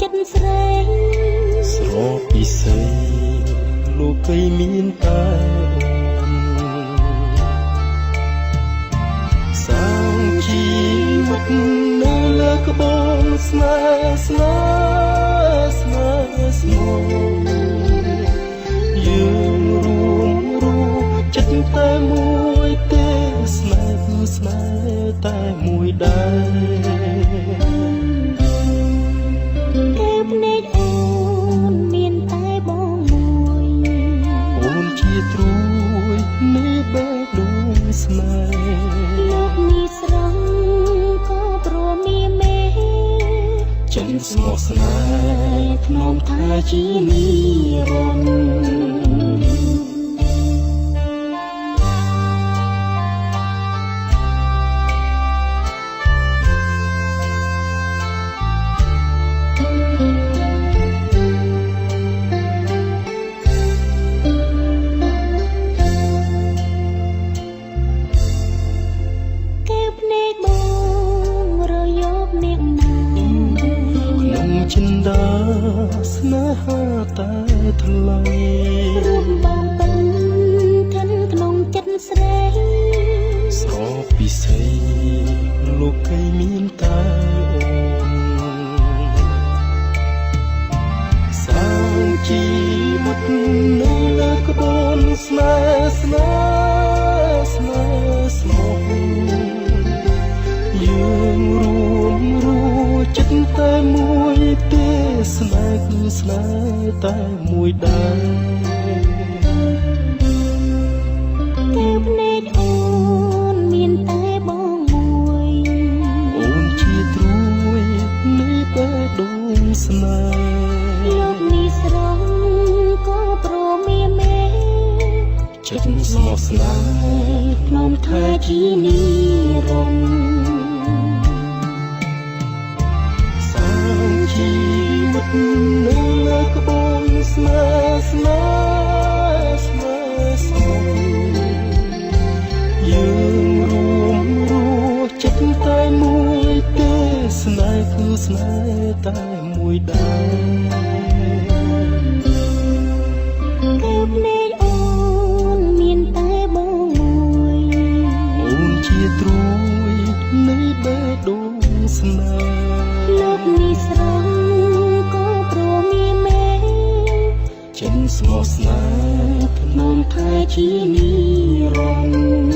ចិត្តស្រីស្រពិសេសលោកីមានតែសាងជីវិតនៅលើក្បូនស្នេហ៍ស្នេហ៍ស្នេហ៍ស្មោះយើងរួមចិត្តតែមួយទេស្នេហ៍គឺស្នេហ៍តែមួយដែរគេភ្នែកអូនមានតែបងមួយអូនជាត្រួយនៃបេះដូងស្នេហ៍លោកមីស្រងក៏ព្រមមេចិនស្មោះស្នេហ៍ក្នុងថាជានិរន្តរ៍ចិនដាស្នេហាតែថ្លៃរួមបងពិនថិនក្នុងចិត្តស្រីស្រពិសេសលោកីមានតែអូនសាងជីវិតនៅលើក្បូនស្នេហ៍ស្នេហ៍ស្នេហ៍ស្មោះយើងរួមចិត្តតែមួយទេស្នេហ៍គឺស្នេហ៍តែមួយដែរគេភ្នែកអូនមានតែបងមួយអូនជាត្រួយនៃបេះដូងស្នេហ៍លោកនេះស្រងក៏ព្រមមេចិត្តស្មោះស្នេហ៍ក្នុងថាជានិរន្តរ៍ជីវិតនៅលើក្បូនស្នេហ៍ស្នេហ៍ស្នេហ៍ស្មោះយើងរួមចិត្តតែមួយទេស្នេហ៍គឺស្នេហ៍តែមួយដែរគេភ្នែកអូនមានតែបងមួយអូនជាត្រួយនៃបេះដូងស្នេហ៍លោកនេះស្រងក៏ព្រមមេចិនស្មោះស្នេហ៍ក្នុងថាជានិរន្តរ៍